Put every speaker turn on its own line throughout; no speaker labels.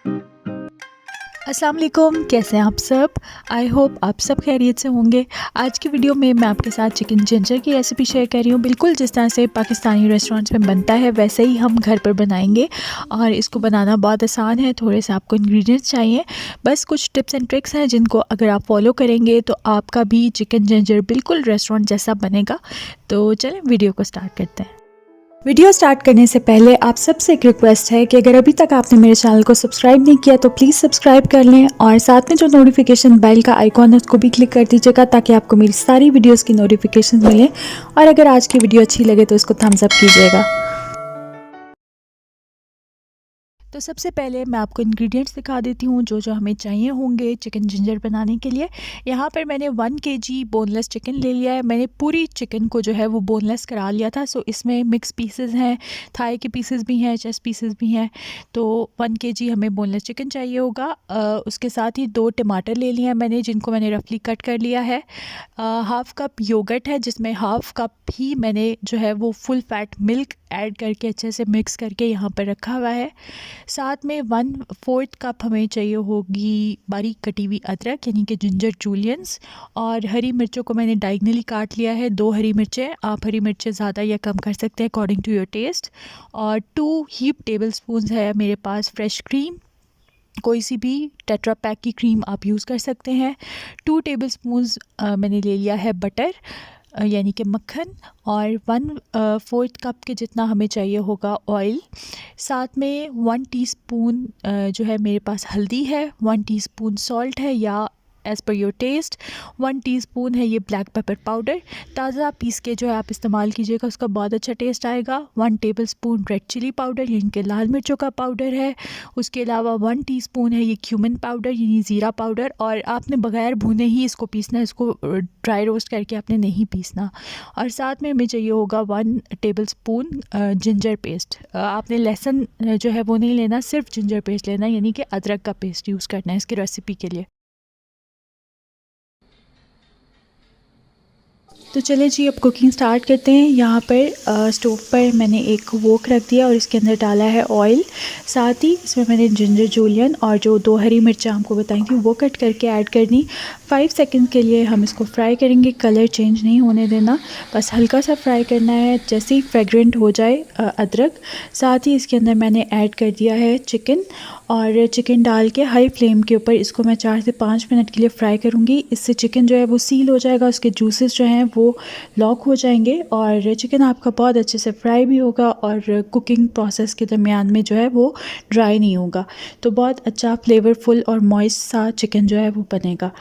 अस्सलाम वालेकुम, कैसे हैं आप सब। आई होप आप सब खैरियत से होंगे। आज की वीडियो में मैं आपके साथ चिकन जिंजर की रेसिपी शेयर कर रही हूँ। बिल्कुल जिस तरह से पाकिस्तानी रेस्टोरेंट्स में बनता है वैसे ही हम घर पर बनाएंगे और इसको बनाना बहुत आसान है। थोड़े से आपको इंग्रेडिएंट्स चाहिए, बस कुछ टिप्स एंड ट्रिक्स हैं जिनको अगर आप फॉलो करेंगे तो आपका भी चिकन जिंजर बिल्कुल रेस्टोरेंट जैसा बनेगा। तो चलें वीडियो को स्टार्ट करते हैं। वीडियो स्टार्ट करने से पहले आप सबसे एक रिक्वेस्ट है कि अगर अभी तक आपने मेरे चैनल को सब्सक्राइब नहीं किया तो प्लीज़ सब्सक्राइब कर लें और साथ में जो नोटिफिकेशन बेल का आइकॉन है उसको भी क्लिक कर दीजिएगा ताकि आपको मेरी सारी वीडियोस की नोटिफिकेशन मिले। और अगर आज की वीडियो अच्छी लगे तो इसको थम्स अप कीजिएगा। तो सबसे पहले मैं आपको इंग्रेडिएंट्स दिखा देती हूँ जो जो हमें चाहिए होंगे चिकन जिंजर बनाने के लिए। यहाँ पर मैंने 1 kg बोनलेस चिकन ले लिया है। मैंने पूरी चिकन को जो है वो बोनलेस करा लिया था। सो इसमें मिक्स पीसेस हैं, थाई के पीसेस भी हैं, चेस्ट पीसेस भी हैं। तो 1 kg हमें बोनलेस चिकन चाहिए होगा। उसके साथ ही 2 टमाटर ले लिए हैं मैंने, जिनको मैंने रफली कट कर लिया है। हाफ़ कप योगर्ट है जिसमें हाफ़ कप ही मैंने जो है वो फुल फैट मिल्क ऐड करके अच्छे से मिक्स करके यहाँ पर रखा हुआ है। साथ में 1/4 कप हमें चाहिए होगी बारीक कटी हुई अदरक यानी कि जिंजर जूलियंस। और हरी मिर्चों को मैंने डायगनली काट लिया है, 2 हरी मिर्चें। आप हरी मिर्चें ज़्यादा या कम कर सकते हैं अकॉर्डिंग टू योर टेस्ट। और 2 हीप टेबल स्पून है मेरे पास फ्रेश क्रीम, कोई सी भी टेट्रा पैक की क्रीम आप यूज़ कर सकते हैं। 2 टेबल स्पून्स मैंने ले लिया है बटर यानी कि मक्खन। और 1/4 कप के जितना हमें चाहिए होगा ऑयल। साथ में 1 टीस्पून जो है मेरे पास हल्दी है, 1 टीस्पून सॉल्ट है या as per your test. 1 teaspoon है ये ब्लैक पेपर पाउडर, ताज़ा पीस के जो है आप इस्तेमाल कीजिएगा, उसका बहुत अच्छा टेस्ट आएगा। 1 टेबलस्पून रेड चिली पाउडर यानी कि लाल मिर्चों का पाउडर है। उसके अलावा 1 टीस्पून है ये क्यूमिन पाउडर यानी ज़ीरा पाउडर। और आपने बगैर भुने ही इसको पीसना है, इसको ड्राई रोस्ट करके आपने नहीं पीसना। और साथ में हमें चाहिए होगा 1 टेबलस्पून जिंजर पेस्ट। आपने लहसुन जो है वो नहीं लेना, सिर्फ जिंजर पेस्ट लेना यानी कि अदरक का पेस्ट यूज़ करना है इसकी रेसिपी के लिए। तो चलिए जी अब कुकिंग स्टार्ट करते हैं। यहाँ पर स्टोव पर मैंने एक वोक रख दिया और इसके अंदर डाला है ऑयल। साथ ही इसमें मैंने जिंजर जूलियन और जो 2 हरी मिर्चें आपको बताई थी वो कट करके ऐड करनी। 5 सेकंड के लिए हम इसको फ्राई करेंगे, कलर चेंज नहीं होने देना, बस हल्का सा फ्राई करना है जैसे ही फ्रेगरेंट हो जाए अदरक। साथ ही इसके अंदर मैंने ऐड कर दिया है चिकन और चिकन डाल के हाई फ्लेम के ऊपर इसको मैं 4 से 5 मिनट के लिए फ्राई करूँगी। इससे चिकन जो है वो सील हो जाएगा, उसके जूसेस जो हैं वो लॉक हो जाएंगे और चिकन आपका बहुत अच्छे से फ्राई भी होगा और कुकिंग प्रोसेस के दरमियान में जो है वो ड्राई नहीं होगा। तो बहुत अच्छा फ्लेवरफुल और मॉइस्ट सा चिकन जो है वो बनेगा।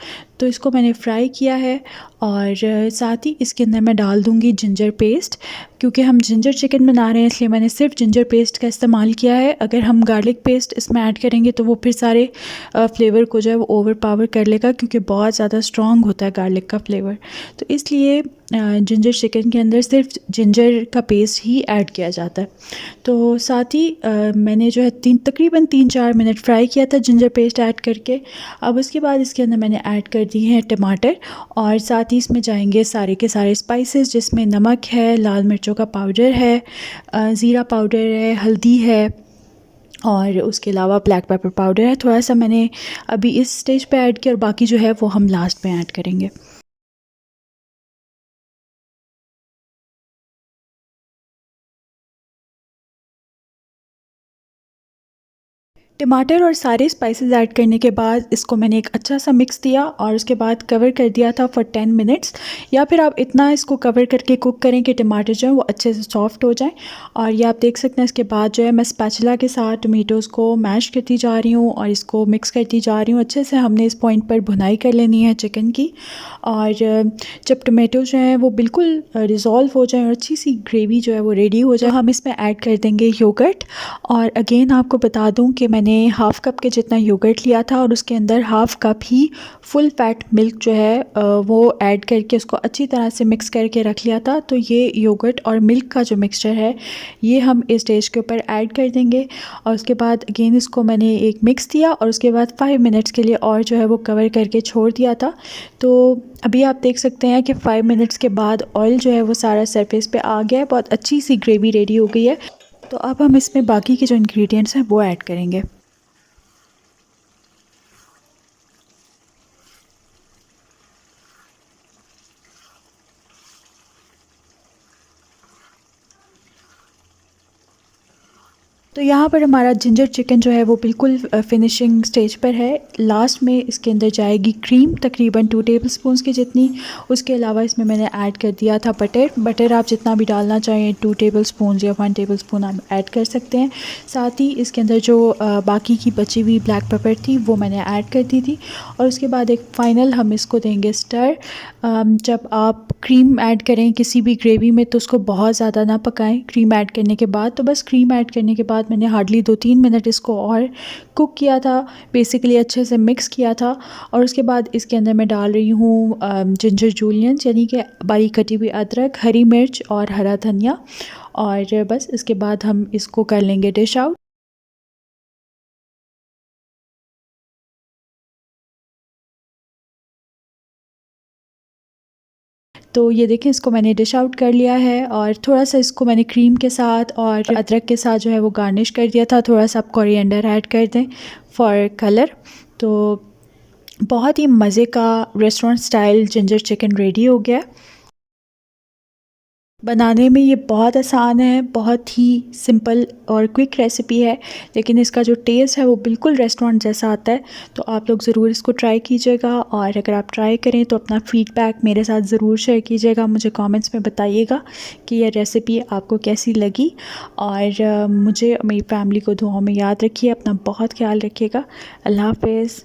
तो इसको मैंने फ्राई किया है और साथ ही इसके अंदर मैं डाल दूँगी जिंजर पेस्ट। क्योंकि हम जिंजर चिकन बना रहे हैं इसलिए मैंने सिर्फ जिंजर पेस्ट का इस्तेमाल किया है। अगर हम गार्लिक पेस्ट इसमें ऐड करेंगे तो वो फिर सारे फ्लेवर को जो है वो ओवर पावर कर लेगा, क्योंकि बहुत ज़्यादा स्ट्रॉन्ग होता है गार्लिक का फ्लेवर। तो इसलिए जिंजर चिकन के अंदर सिर्फ जिंजर का पेस्ट ही ऐड किया जाता है। तो साथ ही मैंने जो है तकरीबन 3-4 मिनट फ्राई किया था जिंजर पेस्ट ऐड करके। अब उसके बाद इसके अंदर मैंने ऐड कर दिए हैं टमाटर और साथ ही इसमें जाएंगे सारे के सारे स्पाइसेस, जिसमें नमक है, लाल मिर्चों का पाउडर है, ज़ीरा पाउडर है, हल्दी है और उसके अलावा ब्लैक पेपर पाउडर है। थोड़ा सा मैंने अभी इस स्टेज पे ऐड किया और बाकी जो है वो हम लास्ट में ऐड करेंगे। टमाटर और सारे स्पाइसेस ऐड करने के बाद इसको मैंने एक अच्छा सा मिक्स दिया और उसके बाद कवर कर दिया था फॉर 10 मिनट्स। या फिर आप इतना इसको कवर करके कुक करें कि टमाटर जो है वो अच्छे से सॉफ्ट हो जाए। और ये आप देख सकते हैं इसके बाद जो है मैं स्पैचुला के साथ टमेटोज़ को मैश करती जा रही हूँ और इसको मिक्स करती जा रही हूँ। अच्छे से हमने इस पॉइंट पर भुनाई कर लेनी है चिकन की। और जब टमेटो जो हैं वो बिल्कुल रिज़ॉल्व हो जाए और अच्छी सी ग्रेवी जो है वो रेडी हो जाए, हम इसमें ऐड कर देंगे योगर्ट। और अगेन आपको बता दूं कि मैंने हाफ़ कप के जितना योगर्ट लिया था और उसके अंदर हाफ़ कप ही फुल फैट मिल्क जो है वो ऐड करके उसको अच्छी तरह से मिक्स करके रख लिया था। तो ये योगर्ट और मिल्क का जो मिक्सचर है ये हम इस डिश के ऊपर ऐड कर देंगे। और उसके बाद अगेन इसको मैंने एक मिक्स दिया और उसके बाद 5 मिनट्स के लिए और जो है वो कवर करके छोड़ दिया था। तो अभी आप देख सकते हैं कि 5 मिनट्स के बाद ऑयल जो है वो सारा सरफेस पे आ गया है, बहुत अच्छी सी ग्रेवी रेडी हो गई है। तो अब हम इसमें बाकी के जो इंग्रेडिएंट्स हैं वो ऐड करेंगे। तो यहाँ पर हमारा जिंजर चिकन जो है वो बिल्कुल फिनिशिंग स्टेज पर है। लास्ट में इसके अंदर जाएगी क्रीम, तकरीबन 2 टेबलस्पून की जितनी। उसके अलावा इसमें मैंने ऐड कर दिया था बटर आप जितना भी डालना चाहें, 2 टेबलस्पून या 1 टेबलस्पून आप ऐड कर सकते हैं। साथ ही इसके अंदर जो बाकी की बची हुई ब्लैक पेपर थी वो मैंने ऐड कर दी थी। और उसके बाद एक फ़ाइनल हम इसको देंगे स्टर। जब आप क्रीम ऐड करें किसी भी ग्रेवी में तो उसको बहुत ज़्यादा ना पकाएं क्रीम ऐड करने के बाद। तो बस क्रीम ऐड करने के बाद मैंने हार्डली 2-3 मिनट इसको और कुक किया था, बेसिकली अच्छे से मिक्स किया था। और उसके बाद इसके अंदर मैं डाल रही हूँ जिंजर जूलियंस, यानी कि बारीक कटी हुई अदरक, हरी मिर्च और हरा धनिया। और बस इसके बाद हम इसको कर लेंगे डिश आउट। तो ये देखें, इसको मैंने डिश आउट कर लिया है और थोड़ा सा इसको मैंने क्रीम के साथ और अदरक के साथ जो है वो गार्निश कर दिया था। थोड़ा सा आप कोरिएंडर ऐड कर दें फॉर कलर। तो बहुत ही मज़े का restaurant style ginger chicken ready हो गया। बनाने में ये बहुत आसान है, बहुत ही सिंपल और क्विक रेसिपी है, लेकिन इसका जो टेस्ट है वो बिल्कुल रेस्टोरेंट जैसा आता है। तो आप लोग ज़रूर इसको ट्राई कीजिएगा और अगर आप ट्राई करें तो अपना फ़ीडबैक मेरे साथ ज़रूर शेयर कीजिएगा। मुझे कमेंट्स में बताइएगा कि यह रेसिपी आपको कैसी लगी। और मुझे, मेरी फैमिली को दुआओं में याद रखिए। अपना बहुत ख्याल रखिएगा। अल्लाह हाफ़िज़।